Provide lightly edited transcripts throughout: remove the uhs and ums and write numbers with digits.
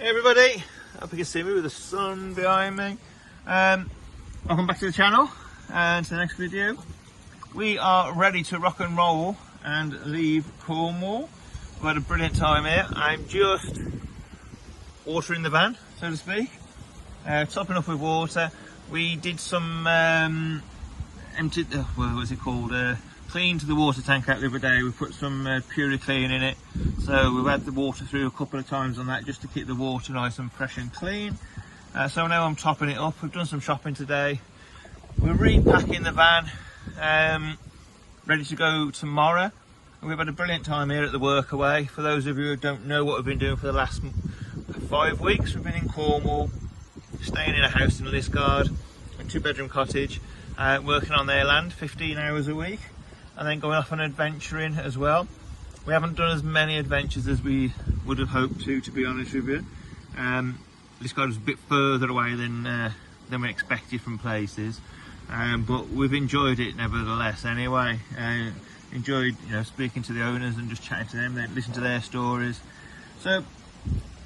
Hey everybody, hope you can see me with the sun behind me. Welcome back to the channel and to the next video. We are ready to rock and roll and leave Cornwall. We've had a brilliant time here. I'm just watering the van, so to speak, topping up with water. We did some cleaned the water tank out the other day. We put some Puriclean in it, so we've had the water through a couple of times on that just to keep the water nice and fresh and clean. So now I'm topping it up. We've done some shopping today. We're repacking the van, ready to go tomorrow. And we've had a brilliant time here at the Workaway. For those of you who don't know what we've been doing for the last 5 weeks, we've been in Cornwall, staying in a house in Liskeard, a 2-bedroom cottage, working on their land 15 hours a week, and then going off on adventuring as well. We haven't done as many adventures as we would have hoped to be honest with you. Liskeard was a bit further away than we expected from places, but we've enjoyed it nevertheless anyway. Enjoyed, speaking to the owners and just chatting to them, then listen to their stories. So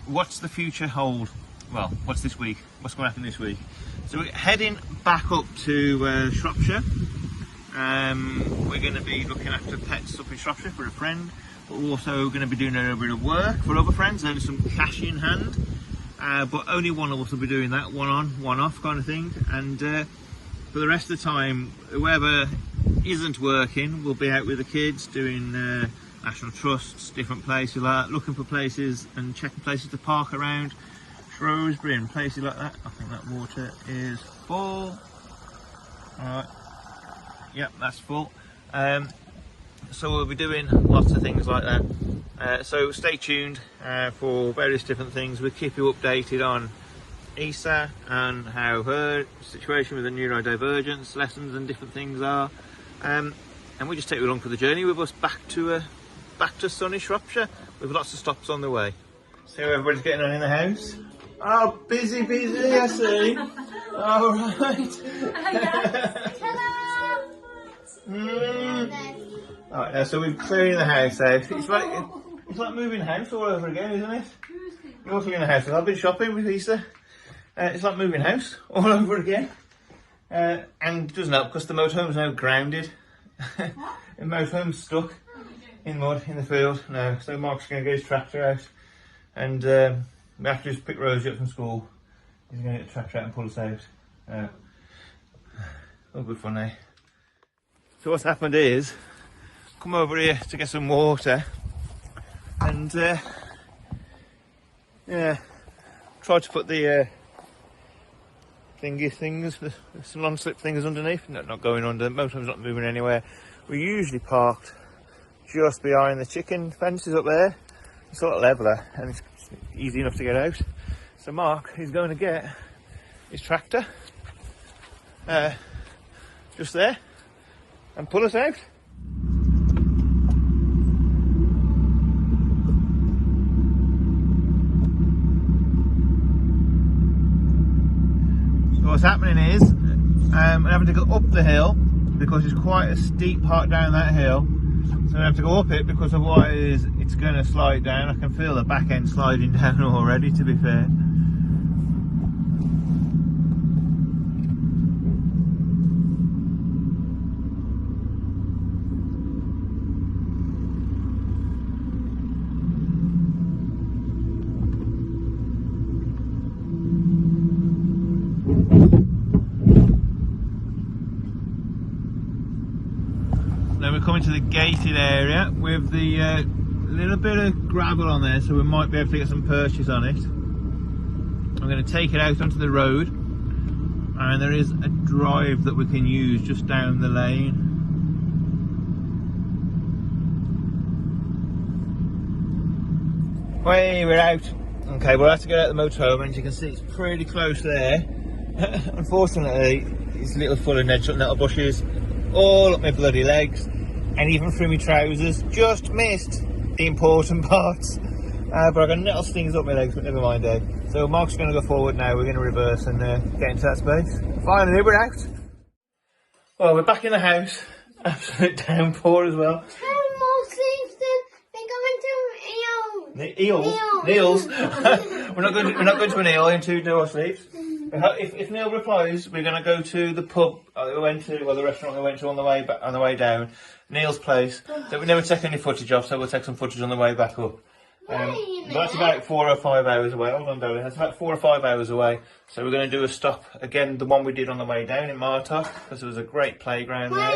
what's the future hold? Well, what's this week? What's going to happen this week? So we're heading back up to Shropshire. We're going to be looking after pets up in Shropshire for a friend, but we're also going to be doing a little bit of work for other friends, earning some cash in hand. But only one of us will be doing that, one on, one off kind of thing. And for the rest of the time, whoever isn't working will be out with the kids doing national trusts, different places like that, looking for places and checking places to park around Shrewsbury and places like that. I think that water is full. Alright, yep, that's full. So we'll be doing lots of things like that. So stay tuned for various different things. We'll keep you updated on Isa and how her situation with the neurodivergence lessons and different things are. And we just take you along for the journey with us back to sunny Shropshire with lots of stops on the way. See how everybody's getting on in the house? Oh, busy, I see. All right. Alright, so we're clearing the house out. It's like moving house all over again, isn't it? You're cleaning the house. I've been shopping with Easter. It's like moving house all over again. And it doesn't help because the motorhome's now grounded. The motorhome's stuck in mud in the field now. So Mark's going to get his tractor out, and we have to just pick Rosie up from school. He's going to get the tractor out and pull us out. All good fun, eh? So what's happened is, come over here to get some water, and try to put the some non-slip things underneath. No, not going under. The motorhome's not moving anywhere. We're usually parked just behind the chicken fences up there. It's a lot leveler and it's easy enough to get out. So Mark is going to get his tractor just there and pull us out. So what's happening is I'm having to go up the hill because it's quite a steep part down that hill. So I have to go up it because otherwise it's going to slide down. I can feel the back end sliding down already, to be fair. Now we're coming to the gated area with the little bit of gravel on there, so we might be able to get some purchase on it. I'm going to take it out onto the road, and there is a drive that we can use just down the lane. Way, we're out. Okay, we'll have to get out the motorhome, and as you can see it's pretty close there. Unfortunately, it's a little full of nettle bushes all up my bloody legs, and even through my trousers. Just missed the important parts, but I got nettle stings up my legs, but never mind, eh? So Mark's going to go forward now. We're going to reverse and get into that space. Finally, we're out. Well, we're back in the house. Absolute downpour as well. More sleeves than they go into, Neil's. we're not going to an eel in 2 door sleeps. If Neil replies, we're going to go to the pub we went to, well, the restaurant we went to on the way down. Neil's place that we never take any footage of, so we'll take some footage on the way back up. But that's about 4 or 5 hours away. Hold on, darling. That's about 4 or 5 hours away. So we're going to do a stop again, the one we did on the way down in Martock, because there was a great playground there.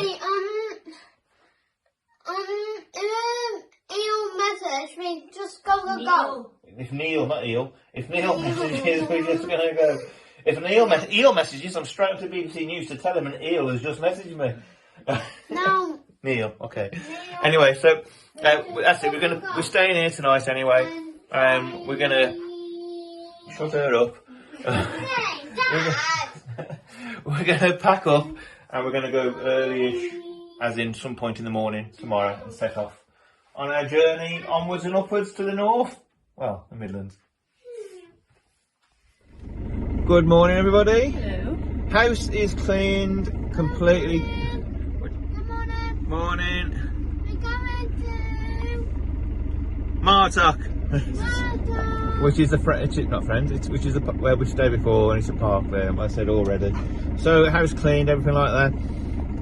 Eel message me, just go. If Neil, not eel, if Neil messages, we're just going to go. If an eel messages, I'm straight up to BBC News to tell him an eel has just messaged me. No. Neil, okay. Anyway, so that's it. We're staying here tonight anyway. We're gonna shut her up. We're gonna pack up and we're gonna go early-ish, as in some point in the morning tomorrow, and set off on our journey onwards and upwards to the north. Well, the Midlands. Good morning, everybody. Hello. House is cleaned completely. Good morning. Morning. We're going to Martock. Martock. Which is which is where we stayed before, and it's a park there, I said already. So house cleaned, everything like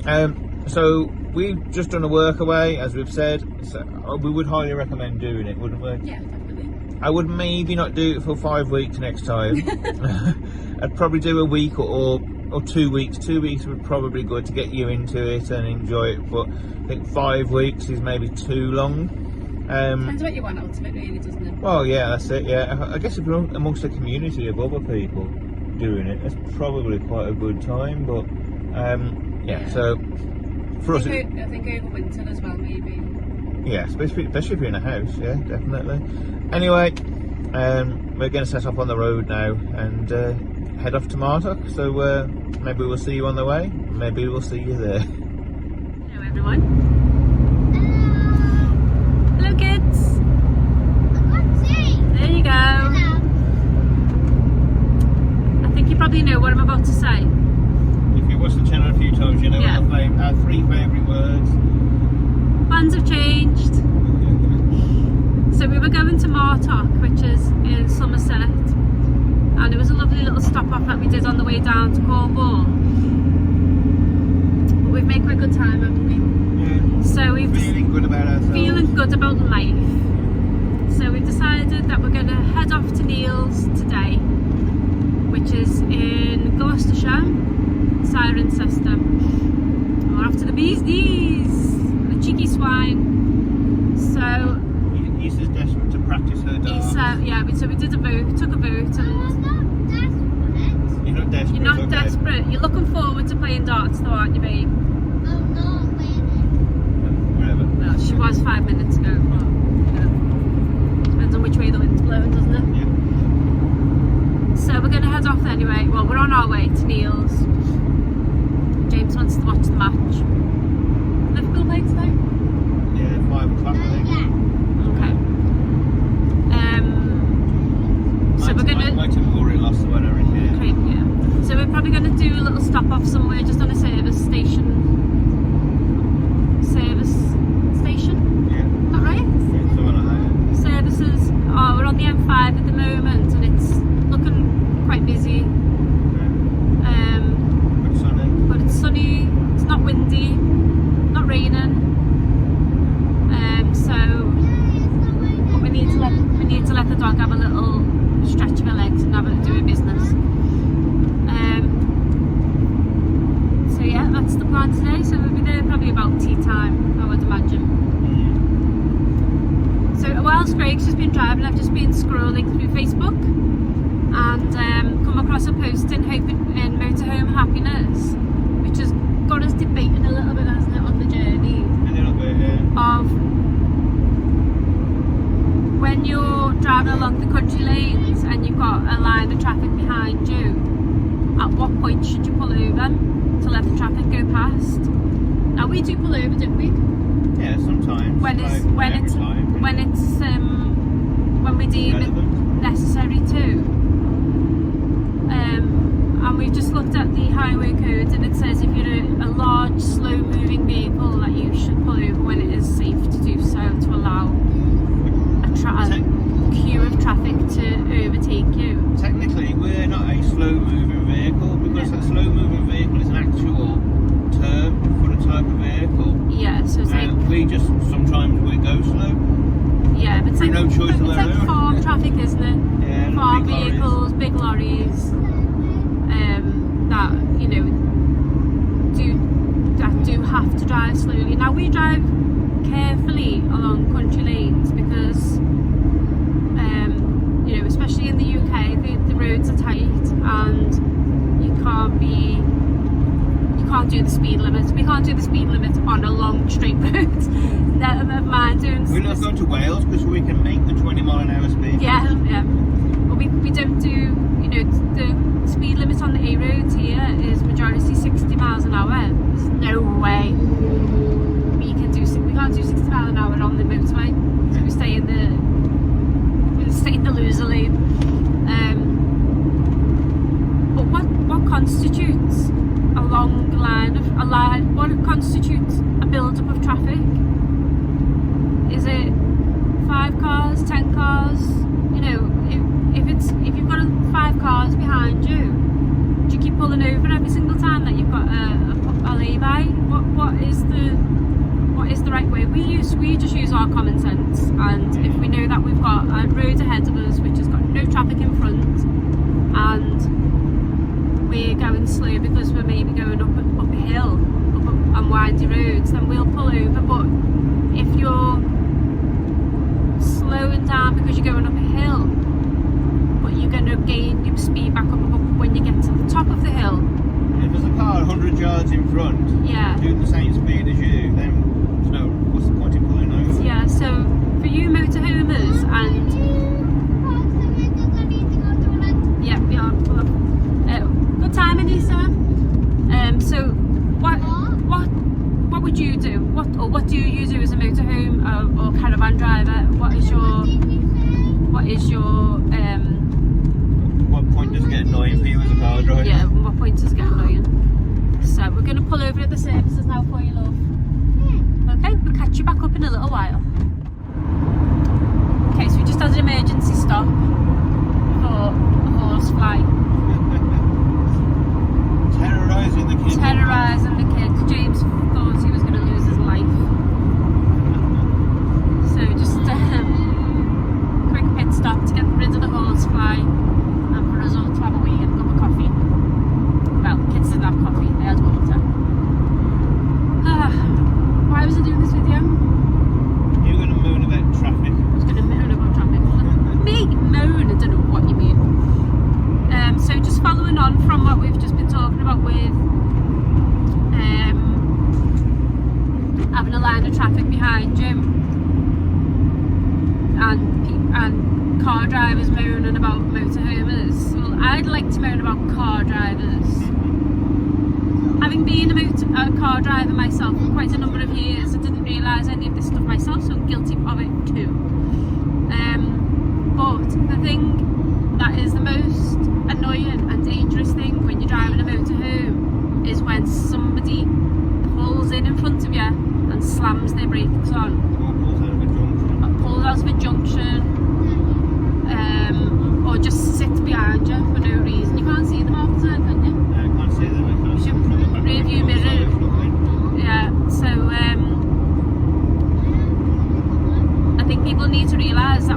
that. So we've just done a work away, as we've said. So we would highly recommend doing it, wouldn't we? Yeah, definitely. I would maybe not do it for 5 weeks next time. I'd probably do a week or 2 weeks. 2 weeks would probably be good to get you into it and enjoy it, but I think 5 weeks is maybe too long. Depends what you want out of it, really, doesn't it? Well, yeah, that's it, yeah. I guess if you're amongst a community of other people doing it, it's probably quite a good time, but yeah, so for us... I think over winter as well, maybe. Yeah, especially if you're in a house, yeah, definitely. Anyway, we're going to set off on the road now and head off to Martock, so maybe we'll see you on the way, maybe we'll see you there. Hello, everyone. Hello, kids. There you go. I think you probably know what I'm about to say. If you watched the channel a few times, you know our 3 favourite words. Plans have changed. So we were going to Martock, which is in Somerset, and it was a lovely little stop off that we did on the way down to Cornwall. But we've made quite a good time, haven't we? Yeah. So we've feeling good about ourselves. Feeling good about life. So we've decided that we're going to head off to Neil's today, which is in Gloucestershire, Cirencester. We're off to the bee's knees, the cheeky swine. So He's just desperate to practice her dance. yeah, so we did took a boat, and You're not desperate. you're not okay. desperate. You're looking forward to playing darts, though, aren't you, babe? Whatever. Well, she was 5 minutes ago. But, depends on which way the wind's blowing, doesn't it? Yeah. So we're going to head off anyway. Well, we're on our way to Neil's. James wants to watch the match. Liverpool play today? Yeah, 5 o'clock, I think. Okay. So we're going to... Might have already lost the weather in here. Okay, yeah. So we're probably going to do a little stop off somewhere, just on a service station. Yeah. Is that right? Yeah, something like that. Services. Oh, we're on the M5 at the moment, and it's looking quite busy. But sunny. But it's sunny. It's not windy. Not raining. But we need to let the dog have a little stretch of her legs and have her do her business. So yeah, that's the plan today. So we'll be there probably about tea time, I would imagine. So whilst Greg's just been driving, I've just been scrolling through Facebook and come across a post in Motorhome Happiness, which has got us debating a little bit, hasn't it, on the journey A little bit, yeah. of when you're driving along the country lanes and you've got a line of traffic behind you, at what point should you pull over to let the traffic go past? Now we do pull over, don't we? Yeah, sometimes. When we deem it necessary to. And we've just looked at the highway code, and it says if you're a large, slow-moving vehicle, that you should pull over when it is safe to do so, to allow can't do the speed limit. We can't do the speed limit on a long straight road. Never mind doing. We're not going to Wales because we can make the 20-mile-an-hour speed. Yeah, yeah. But we don't do, you know, the speed limit on the A roads here is majority 60 miles an hour. There's no way we can't do 60 miles an hour on the motorway. So we stay in the loser lane. But what constitutes a long line of what constitutes a build-up of traffic? Is it 5 cars, 10 cars? You know, if you've got 5 cars behind you, do you keep pulling over every single time that you've got a lay-by? What is the right way? We just use our common sense, and if we know that we've got a road ahead of us which has got no traffic in front, and we're going slow because we're maybe going up a hill, and windy roads, then we'll pull over. But if you're slowing down because you're going up a hill, but you're going to gain your speed back up when you get to the top of the hill. If there's a car 100 yards in front, Yeah. doing the same speed as you, then what's the point in pulling over? Yeah, so for you motorhomers and yeah, we are. Good time, Anissa. So what would you do? What do you do as a motorhome or caravan driver? What is your What point does it get annoying for you as a car driver? yeah? What point does it get annoying? So we're going to pull over at the services now for you, love. Okay, we'll catch you back up in a little while. Okay, so we just had an emergency stop for a horsefly. Terrorising the kids. Terrorising the kids. James thought he was going to lose his life. So just quick pit stop to get rid of the horsefly and for us all to have a wee and a cup of coffee. Well, kids didn't have coffee, they had water. Why was I doing this video? You're going to moan about traffic. I was going to moan about traffic. Me moan, I don't know what you mean. So just following on from what we've just been talking about with having a line of traffic behind you and car drivers moaning about motorhomers. Well, I'd like to moan about car drivers. Having been a car driver myself for quite a number of years, I didn't realise any of this stuff myself, so I'm guilty of it too. But the thing that is the most annoying and dangerous thing when you're driving a motorhome is when somebody pulls in front of you and slams their brakes on. Pulls out of a junction, or just sits behind you for no reason. You can't see them all the time, can you? I can't see them. You should rear view mirror. Yeah, so I think people need to realise that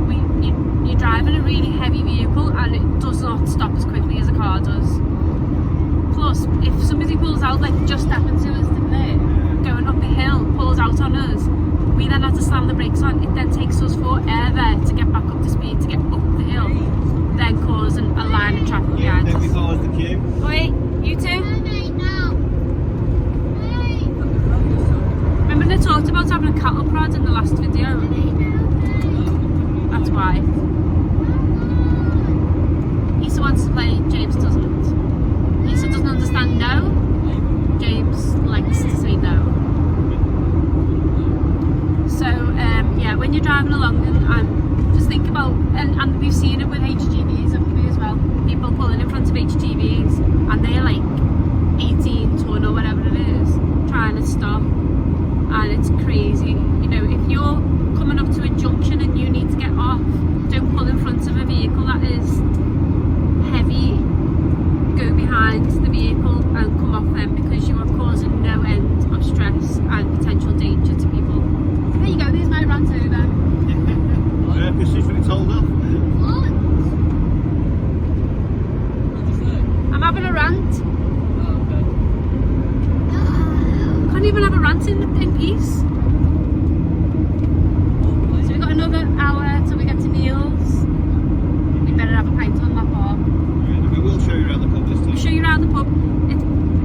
you're driving a really heavy vehicle and it does not stop as quickly as a car does. Plus, if somebody pulls out, like just happened to us, didn't it? Going up a hill, pulls out on us, we then have to slam the brakes on. It then takes us forever to get back up to speed, to get up the hill, then causing a line of traffic behind us. Then we cause the queue. Wait, you two? Remember they talked about having a cattle prod in the last video? That's why. Issa wants to play, James doesn't. Issa doesn't understand no, James likes to say no. So yeah, when you're driving along and just think about, and we've seen it with HGVs haven't we as well, people pulling in front of HGVs and they're like 18 ton or whatever it is, trying to stop, and it's crazy. You know, if you're coming up to a junction and you need to get off, don't pull in front of a vehicle that is heavy. Go behind the vehicle and come off them, because you are causing no end of stress and potential danger to people. There you go, there's my rant over. Specifically told off. I'm having a rant. Can't even have a rant in peace. So we've got another hour till we get to Neil's. We better have a pint on that bar. We will show you around the pub this time. We'll show you around the pub.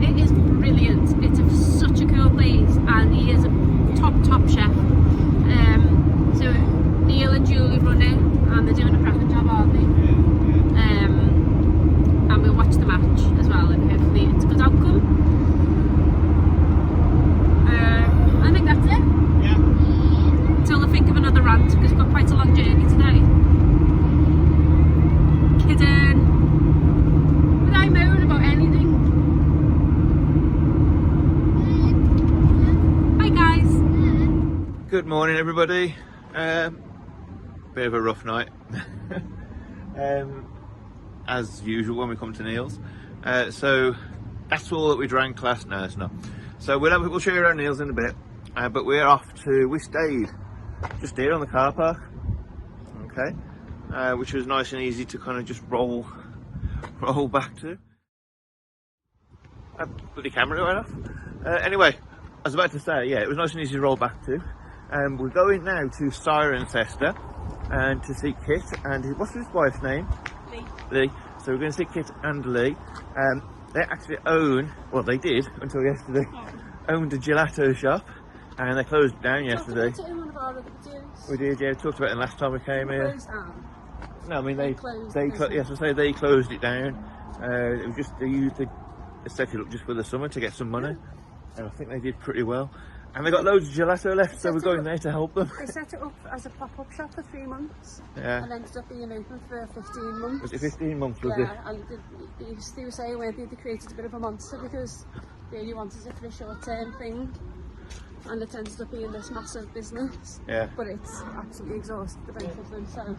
It is brilliant. It's a Good morning, everybody. Bit of a rough night, as usual when we come to Neil's. So that's all that we drank last night. No, it's not. So we'll show you around Neil's in a bit. But we're off to. We stayed just here on the car park. Okay, which was nice and easy to kind of just roll back to. Bloody camera went off. Anyway, I was about to say, yeah, it was nice and easy to roll back to. We're going now to Cirencester and to see Kit and what's his wife's name? Lee. So we're going to see Kit and Lee. They actually own, well they did until yesterday, owned a gelato shop, and they closed it down yesterday. We did, yeah. We talked about it last time we came here. No, I mean they closed it down. It was just they set it up just for the summer to get some money, and I think they did pretty well. And they got loads of gelato left, so we're going there to help them. They set it up as a pop-up shop for 3 months, yeah, and ended up being open for 15 months. Was it 15 months? Was yeah, and they were saying where they created a bit of a monster because they only wanted it for a short-term thing, and it ended up being this massive business. Yeah. But it's absolutely exhausted the both of them, so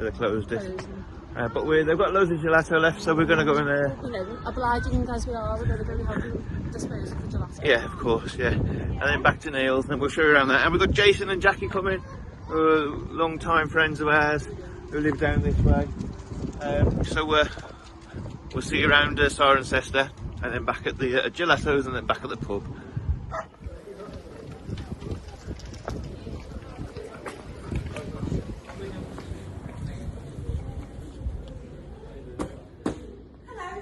they closed it. But they've got loads of gelato left, so we're going to go in there. You know, obliging as we are, we're going to go and help them dispose of the gelato. Yeah, of course, yeah. And then back to Neil's, and we'll show you around there. And we've got Jason and Jackie coming, who are long-time friends of ours, who live down this way. So we'll see you around Cirencester, and then back at the gelatos, and then back at the pub.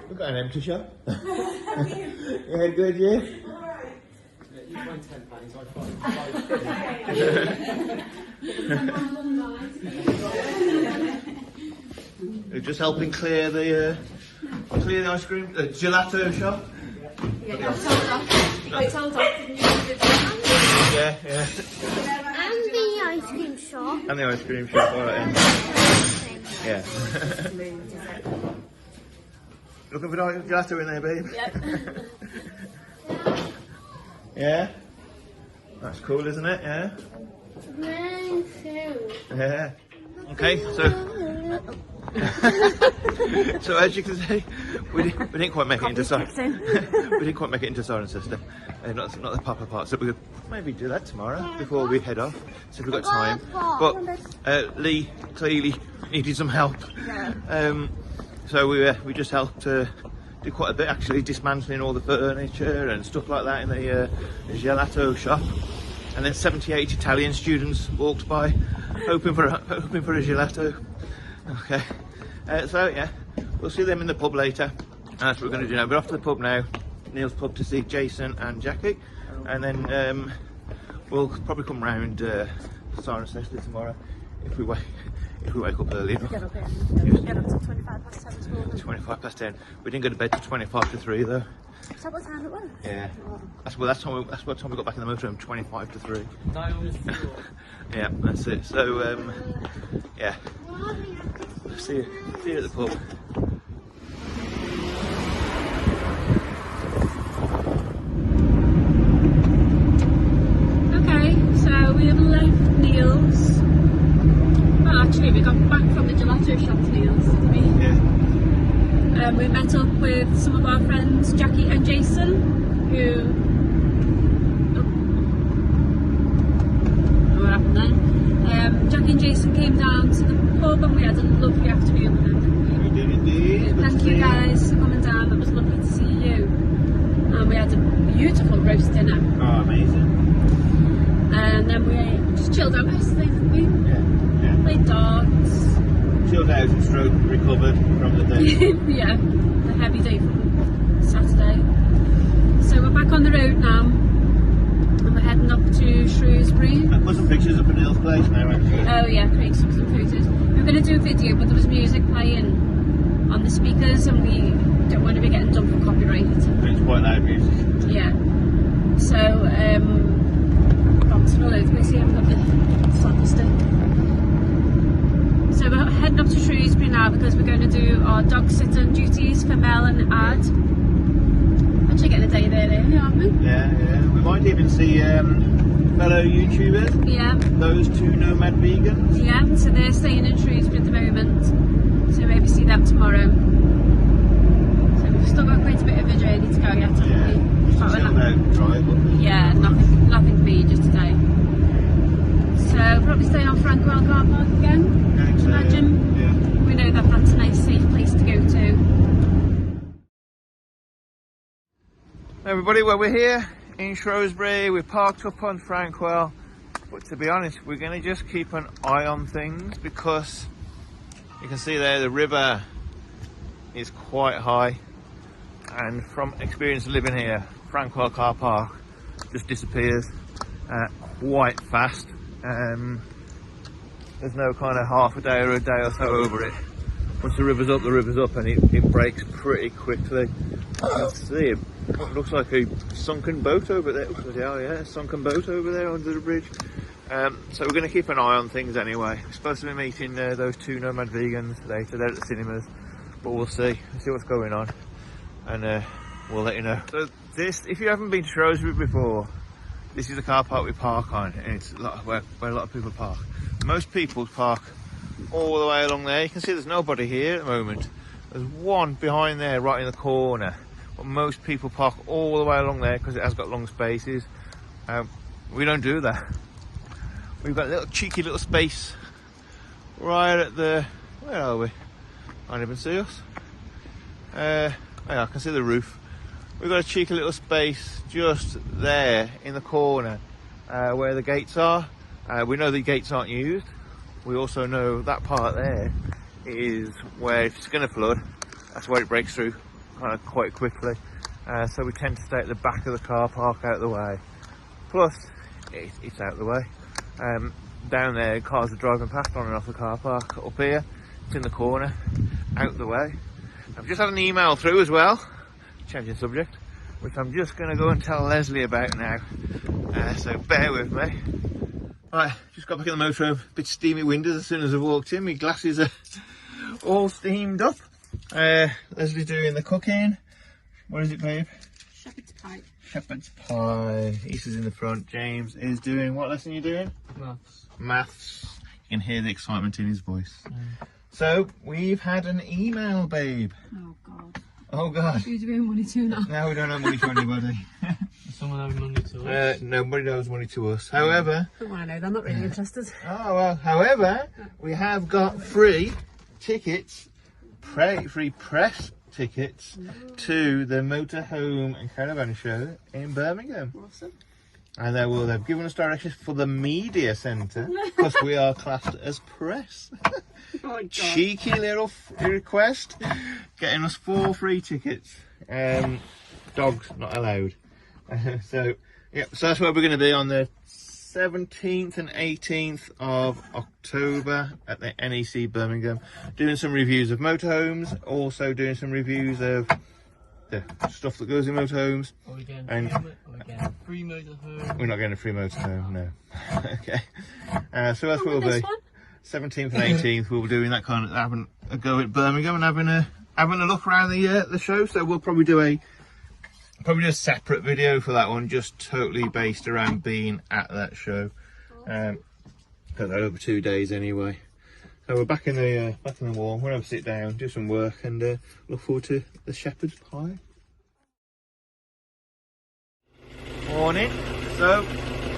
We've got an empty shop. Yeah, good, yeah? Alright. You find £10, I find We're just helping clear the ice cream, gelato shop. Yeah, it's all done. Yeah. And the ice cream shop. And the ice cream shop, alright. Yeah. Looking for gelato in there, babe? Yep. Yeah? That's cool, isn't it? Yeah? Mine too. Yeah. Okay, so as you can see, we didn't quite make it into Cirencester. Not the proper part, so we could maybe do that tomorrow before we head off, so we've got time. But Lee clearly needed some help. Yeah. So we just helped do quite a bit, actually, dismantling all the furniture and stuff like that in the gelato shop. And then 78 Italian students walked by, hoping for a gelato. Okay, so yeah, we'll see them in the pub later. And that's what we're going to do now. We're off to the pub now, Neil's pub, to see Jason and Jackie, and then we'll probably come round Cirencester tomorrow if we wake up early enough. Get up here. Get up till 25 past 10 this morning. 25 past 10. We didn't go to bed till 25 to 3 though. Is that what time it was? Yeah. Oh. That's what time we got back in the motorhome, 25 to 3. Yeah, that's it. So yeah. See you at the pub. Okay, so we have left Neil's. Well, actually, we got back from the gelato shop to Neil's, didn't we? Yeah. We met up with some of our friends, Jackie and Jason, who... Oh, what happened then? Jackie and Jason came down to the pub and we had a lovely afternoon with them, didn't we? We did indeed. Thank you guys for coming down, it was lovely to see you. And we had a beautiful roast dinner. Oh, amazing. And then we just chilled out yesterday, didn't we? Yeah. Played darts. Chilled out and stroke recovered from the day. Yeah, the heavy day from Saturday. So we're back on the road now, and we're heading up to Shrewsbury. I put some pictures up at Neil's place now, actually. Oh yeah, Craig took some photos. We were going to do a video, but there was music playing on the speakers, and we don't want to be getting done for copyright. It's quite loud music. Yeah. So, bouncing all over the place here, I've got the slapper stick. So we're heading up to Shrewsbury now because we're going to do our dog sitting duties for Mel and Ad. Actually getting a day there early, aren't we? Yeah. We might even see fellow YouTubers. Yeah. Those two nomad vegans. Yeah, so they're staying in Shrewsbury at the moment. So maybe see them tomorrow. So we've still got quite a bit of a journey to go yet, haven't we? But we're Chilled out drive, wouldn't we? yeah, nothing for you just today. So probably stay on Cornwall car park again. I think so, Imagine. Yeah. We know that that's a nice safe place to go to. Everybody, well, we're here in Shrewsbury. We're parked up on Cornwall, but to be honest, we're going to just keep an eye on things because you can see there the river is quite high, and from experience living here, Cornwall car park just disappears quite fast. There's no kind of half a day or a day or so over it. Once the river's up, and it breaks pretty quickly. You can see what looks like a sunken boat over there. Oh yeah, a sunken boat over there under the bridge. So we're going to keep an eye on things anyway. We're supposed to be meeting those two nomad vegans later. They're at the cinemas, but we'll see what's going on, and we'll let you know. So this, if you haven't been to Shrewsbury before, this is the car park we park on, and it's where a lot of people park. Most people park all the way along there. You can see there's nobody here at the moment. There's one behind there right in the corner, but most people park all the way along there because it has got long spaces. We don't do that. We've got a little cheeky little space right at the, where are we? Can't even see us. Yeah, I can see the roof. We've got a cheeky little space just there in the corner where the gates are. We know the gates aren't used. We also know that part there is where if it's going to flood, that's where it breaks through kind of quite quickly. So we tend to stay at the back of the car park out of the way. Plus, it's out of the way. Down there, cars are driving past on and off the car park. Up here, it's in the corner, out of the way. I've just had an email through as well, changing subject, which I'm just going to go and tell Leslie about now. So bear with me. Right, just got back in the motorhome. A bit steamy windows as soon as I walked in. My glasses are all steamed up. Leslie's doing the cooking. What is it, babe? Shepherd's pie. Shepherd's pie. Issa's in the front. James is doing, what lesson are you doing? Maths. Maths. You can hear the excitement in his voice. So, we've had an email, babe. Oh God. Oh God. Who's doing money to now? Now we don't owe money to anybody. Someone owes money to us. Nobody owes money to us. However, Oh, I know, they're not really interested. oh well. However, we have got free tickets, free press tickets to the motorhome and caravan show in Birmingham. Awesome. And they've given us directions for the media centre because we are classed as press. Oh my God. Cheeky little request, getting us 4 free tickets. Dogs not allowed. So that's where we're going to be on the 17th and 18th of October at the NEC Birmingham, doing some reviews of motorhomes, also doing some reviews of the stuff that goes in motorhomes. Are we getting And free motorhome? we're not getting a free motorhome, no. Okay. So that's where we'll be. 17th and 18th, we'll be doing that kind of, having a go at Birmingham and having a look around the show. So we'll probably do a separate video for that one, just totally based around being at that show. Got that over 2 days anyway. So we're back in the warm. We'll have a sit down, do some work, and look forward to the shepherd's pie. Morning. So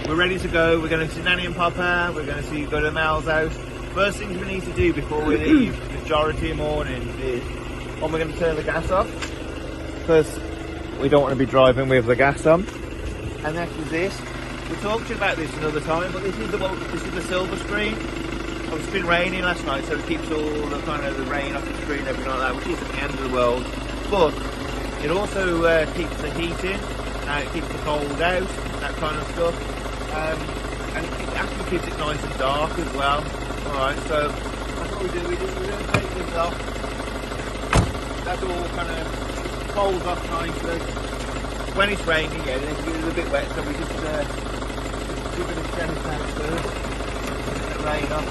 we're ready to go. We're going to see Nanny and Papa. We're going to go to Mel's house. First things we need to do before we leave, majority of mornings, is we're going to turn the gas off because we don't want to be driving with the gas on. And next is this. We talked to you about this another time, but this is the silver screen. It's been raining last night, so it keeps all the kind of the rain off the screen and everything like that, which isn't the end of the world. But it also keeps the heat in, it keeps the cold out, that kind of stuff. And it actually keeps it nice and dark as well. Alright, so that's what we do. We're going to take this off. That's all kind of folds off nicely. When it's raining, yeah, then it's a bit wet, so we just give it a tennis out first, let the rain off.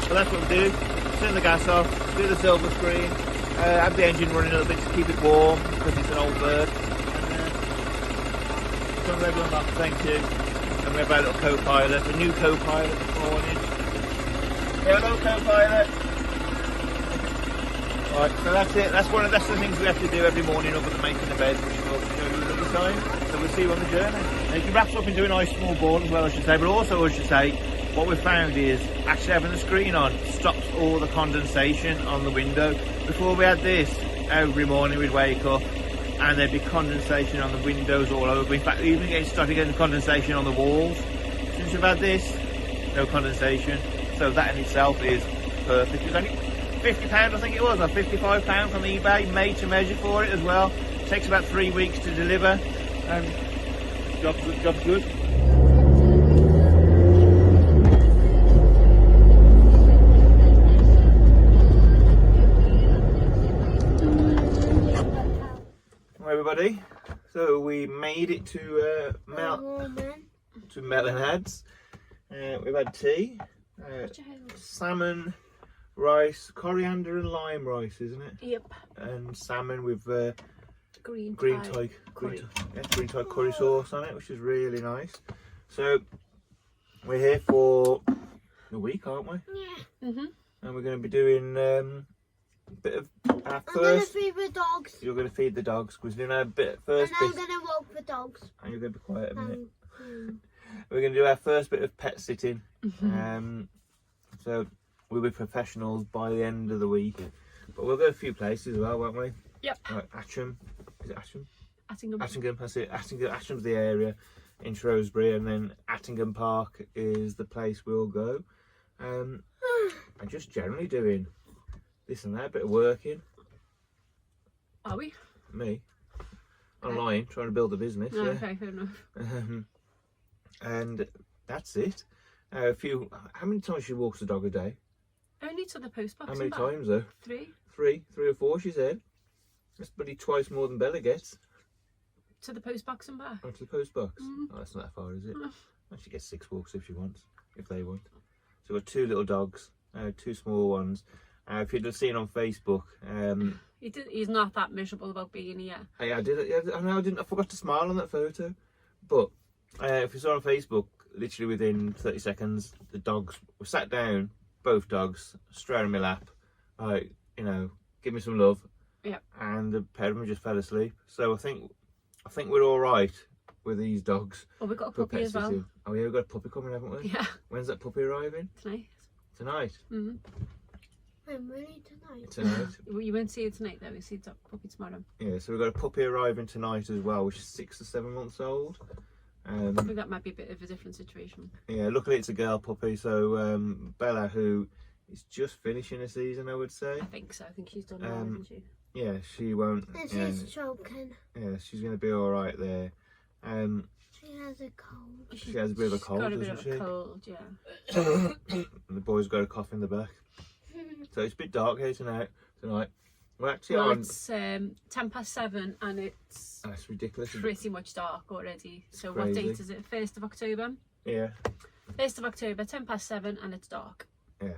So that's what we do. Turn the gas off, do the silver screen, have the engine running a little bit to keep it warm because it's an old bird. And turn the radio on off, thank you. And we have our little co-pilot, a new co-pilot this morning. Yeah, hello co-pilot. Right, so that's it. That's the things we have to do every morning other than making the bed, which we'll show you another time. So we'll see you on the journey. And it can wrap up into a nice small ball as well, I should say. But also, I should say, what we've found is actually having the screen on stops all the condensation on the window. Before we had this, every morning we'd wake up and there'd be condensation on the windows all over. In fact, even started getting condensation on the walls. Since we've had this, no condensation. So that in itself is perfect. It was only £50, I think it was, or £55 from eBay, made to measure for it as well. Takes about 3 weeks to deliver. Job's good. Everybody, so we made it to Melonheads. We've had tea, salmon, rice, coriander and lime rice, isn't it? Yep. And salmon with green Thai curry sauce on it, which is really nice. So we're here for a week, aren't we? Yeah. Mhm. And we're going to be doing a bit of our I'm going to first. feed the dogs. You're going to feed the dogs because we're doing our first And I'm bit. going to walk the dogs. And you're going to be quiet a minute. We're going to do our first bit of pet sitting. So we'll be professionals by the end of the week. But we'll go a few places as well, won't we? Yep. Like Atcham. Is it Atcham? Attingham. Attingham, that's it. Atcham's the area in Shrewsbury, and then Attingham Park is the place we'll go. And just generally doing this and that, a bit of working. Are we? Me. Online, trying to build a business. No, Yeah. okay, fair enough. And that's it. How many times she walks the dog a day? Only to the post box. How many and back. times though? 3. Three or four, she said. That's bloody twice more than Bella gets. To the post box and back. Onto the post box. Mm. Oh, that's not that far, is it? No. And she gets 6 walks if she wants, if they want. So we've got 2 little dogs, 2 small ones. If you'd have seen on Facebook, He's not that miserable about being here. I did. Yeah, I forgot to smile on that photo. But if you saw on Facebook, literally within 30 seconds, the dogs were sat down, both dogs, straight on my lap, like, you know, give me some love. Yeah. And the pair of them just fell asleep. So I think we're all right with these dogs. Well, we've got a for puppy pet as well. sitting. Oh yeah, we've got a puppy coming, haven't we? Yeah. When's that puppy arriving? Tonight. Tonight. Mhm. I'm ready tonight. Tonight. You won't see it tonight though. We'll see the puppy tomorrow. Yeah, so we've got a puppy arriving tonight as well, which is 6 or 7 months old. I think that might be a bit of a different situation. Yeah, luckily it's a girl puppy, so Bella, who is just finishing a season, I would say. I think so. I think she's done well, hasn't she? Yeah, she won't. And Yeah, she's choking. yeah, she's going to be all right there. She has a cold. She has a bit of a She's cold, got a bit doesn't of she? a cold, yeah. And the boy's got a cough in the back. So it's a bit dark here tonight. We're actually Well, on. it's 7:10 and it's That's ridiculous. pretty much dark already. So crazy. what date is it? 1st of October? Yeah, 1st of October, 7:10 and it's dark. yeah.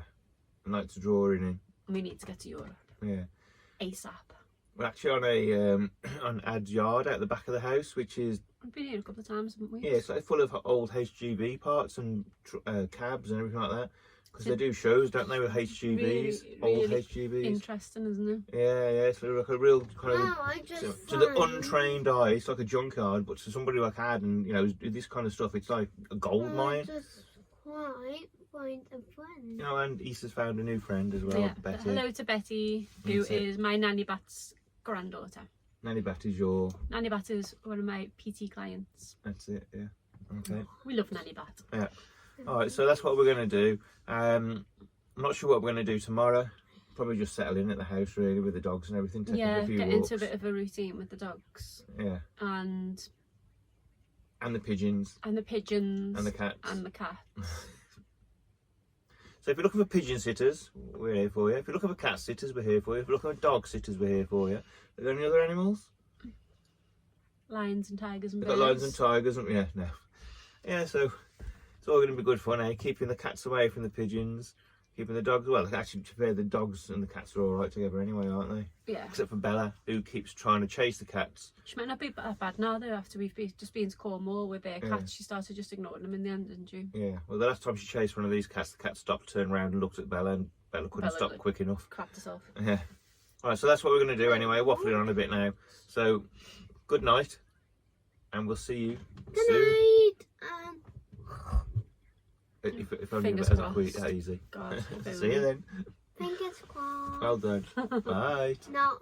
Night's drawing in. We need to get to Europe Yeah. ASAP. We're actually on a on Ad's yard out the back of the house, which is We've been here a couple of times, haven't we? yeah, it's like full of old HGV parts and cabs and everything like that. Because they do shows, don't they, with HGVs, Really, old really HGVs. Interesting, isn't it? Yeah, it's like a real kind of Wow, I just to the found- untrained eye, it's like a junkyard, but to somebody like Ad and you know this kind of stuff, it's like a gold I mine. just quite find a friend. You know, and Easter's found a new friend as well, Yeah. Betty. Hello to Betty, who That's it. is my Nanny Bat's granddaughter. Nanny Betty's your. Nanny Bat is one of my PT clients. That's it. Yeah. Okay. We love Nanny Bat. Yeah. All right. So that's what we're gonna do. I'm not sure what we're gonna do tomorrow. Probably just settle in at the house really with the dogs and everything. Take them Yeah, for a few get walks. into a bit of a routine with the dogs Yeah. and And the pigeons the pigeons and the cats. and the cat. So if you're looking for pigeon sitters, we're here for you. If you're looking for cat sitters, we're here for you. If you're looking for dog sitters, we're here for you. Are there any other animals? Lions and tigers and We've bears. got lions and tigers, haven't we? Yeah, no. Yeah, so it's all going to be good fun, eh? Keeping the cats away from the pigeons. Keeping the dogs, well, actually, to be fair, the dogs and the cats are all right together anyway, aren't they? Yeah. Except for Bella, who keeps trying to chase the cats. She might not be that bad now though, after we've just been to Cornwall with their cats. She started just ignoring them in the end, didn't she? Yeah, well, the last time she chased one of these cats, the cat stopped, turned around and looked at Bella, and Bella couldn't stop quick enough. Crapped herself. Yeah. Alright, so that's what we're going to do anyway, waffling on a bit now. So, good night, and we'll see you Good soon. night. If only Fingers it was crossed. that easy. God, See you then. Fingers crossed. Well done. Bye. No.